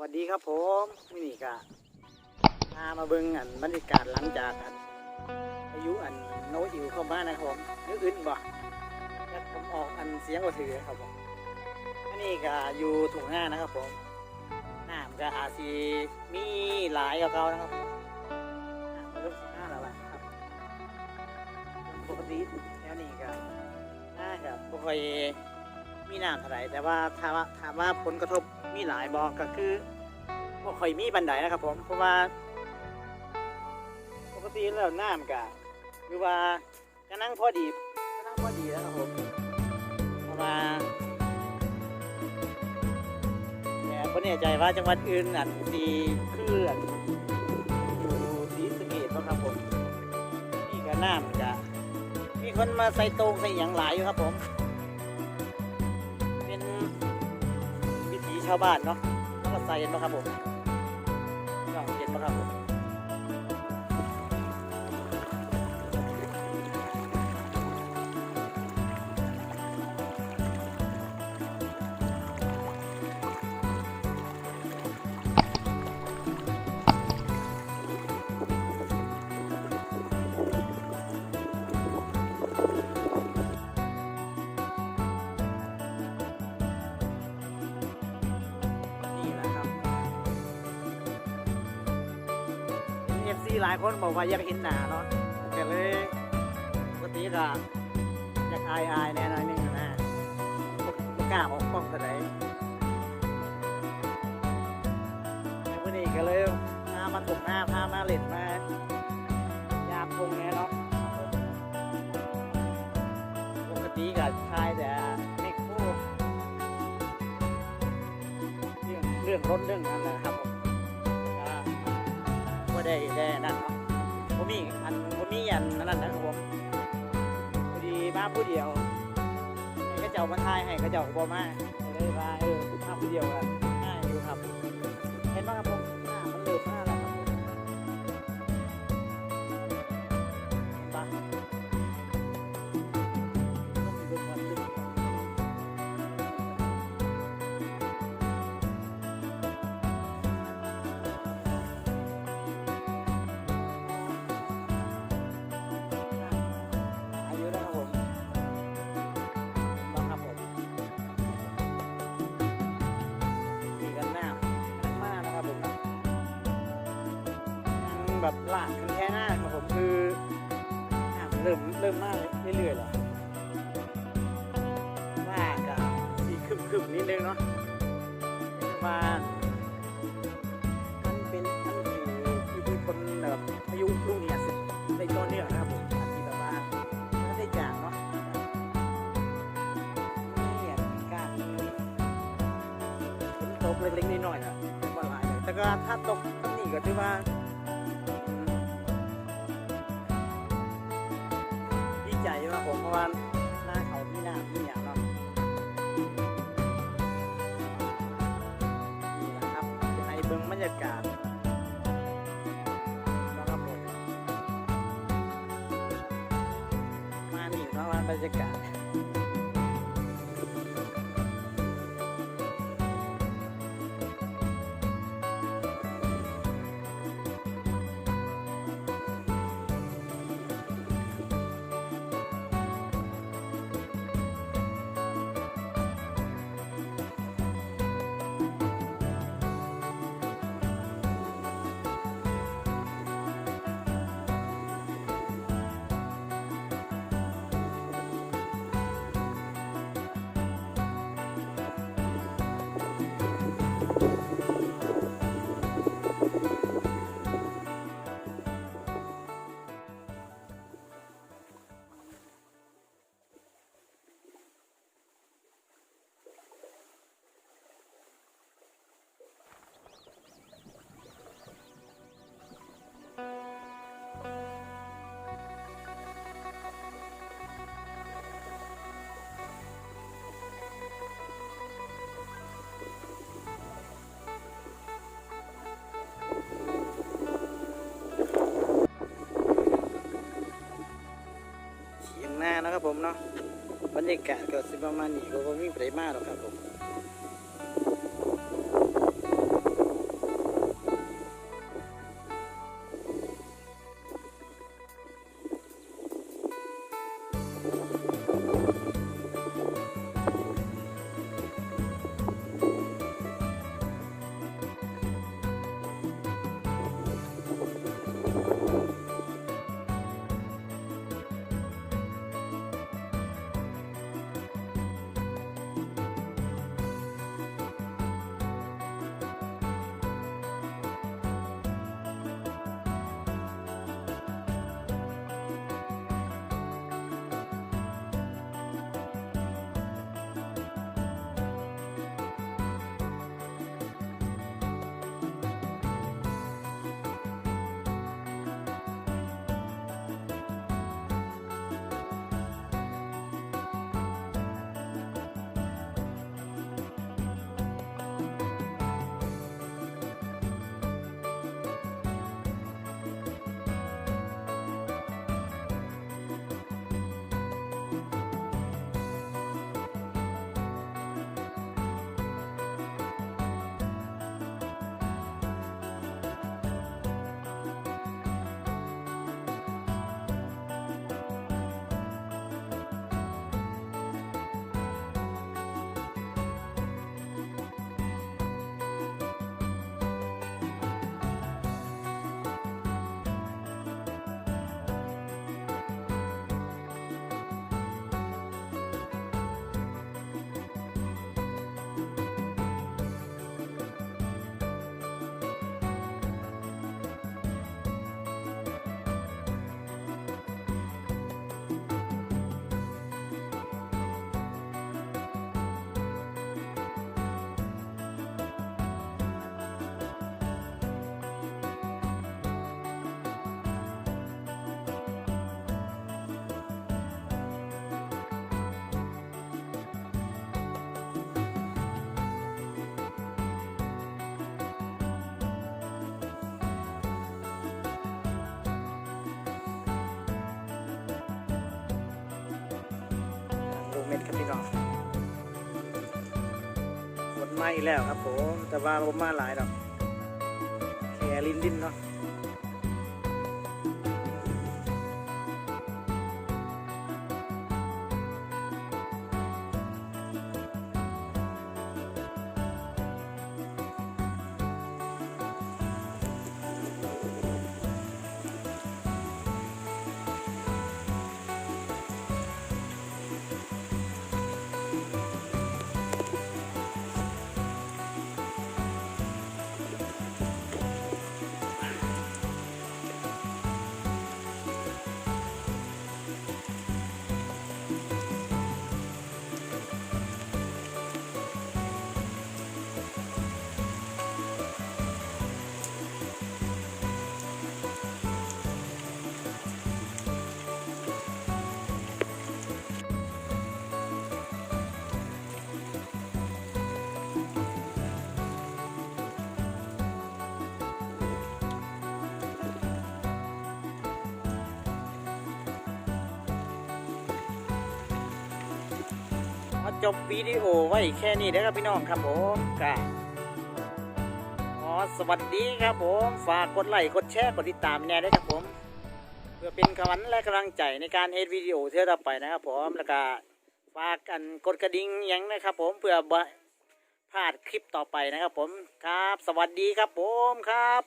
วัสดีครับผมมินี่กะมาเบิ่งบรรยากาศหลังจากพายุโนอิวเข้ามานะครับผมนึกอื่นบ่แล้วผมออกเสียงก็ถือครับผมอันนี้ก็อยู่ถุงหน้านะครับผมน้ำก็อาจสิมีหลายกับเก่านะครับน้ำมันเริ่มสิบห้าแล้วล่ะครับปกติแล้วนี่ก็น่าจะบ่ค่อยมีน้ำเท่าไหร่แต่ว่าถามว่าผลกระทบมีหลายบอกก็คือบ่ค่อยมีบันไดนะครับผมเพราะว่าปกติแล้วน้ำก็คือว่าก็นั่งพอดีแล้วครับผมเพราะว่าแต่บ่แน่ใจว่าจังหวัดอื่นสีคืออยู่ศรีสะเกษบ่ครับผมนี่ก็น้ำจะมีคนมาใส่โตงใส่หยังหลายอยู่ครับผมเป็นวิถีชาวบ้านเนาะแล้วก็ใส่เห็นบ่ครับผมก็เห็นบ่ครับผมFC หลายคนบอกว่าอยากเห็นหน้าเนาะแต่เลยปกติก็อยากอายแน่นอนนึงนะบ่กล้าออกกล้องเท่าไหร่ในวันนี้ก็เลยพามาตกหน้าพามาเล่นมายามพงแน่เนาะปกติก็ทายแต่ไม่คู่เรื่องรถเรื่องนั้นนะครับผมก็ได้นั่นเนาะผมมีนั่นนะครับผมพอดีมาผู้เดียวให้เขาเจ้ามาทายให้เขาเจ้าบ่มาเลยว่ามาผู้เดียวกันง่ายอยู่ครับเห็นไหมครับผมหน้ามันเลือบหน้าแล้วครับผมบ้าแบบลากกันแค่หน้าครับผมคือเริ่มมากเรื่อยๆแล้วลากอะสีคึมนิดนึงเนาะว่ามันคืออิทธิพลแบบพายุลูกนี้ในตอนนี้นะครับผมที่แบบว่าไม่ได้จางเนาะนี่การฝนตกเล็กๆน้อยๆนะเป็นวันหลายแต่ก็ถ้าตกตรงนี้ก็ถือว่าใจว่าผมเพราะว่าหน้าเขาที่หน้าที่อย่างเนาะนี่แหละครับในเบื้องบรรยากาศนะครับผมมานี่เพราะว่าบรรยากาศนะครับผมเนาะบรรยากาศก็สิประมาณนี้ก็มีไผมาหรอกครับผม พี่น้องฝนมาอีกแล้วครับผมแต่ว่าผมมาหลายดอกแค่ลิ้นดิ้นเนาะจบวิดีโอไว้แค่นี้นะครับพี่น้องครับผมก็สวัสดีครับผมฝากกดไลค์กดแชร์กดติดตามแน่ด้วยครับผมเพื่อเป็นกำลังและกำลังใจในการเฮ็ดวิดีโอเท่าต่อไปนะครับผมแล้วก็ฝากกันกดกระดิ่งยังนะครับผมเพื่อบ่พลาดคลิปต่อไปนะครับผมครับสวัสดีครับผมครับ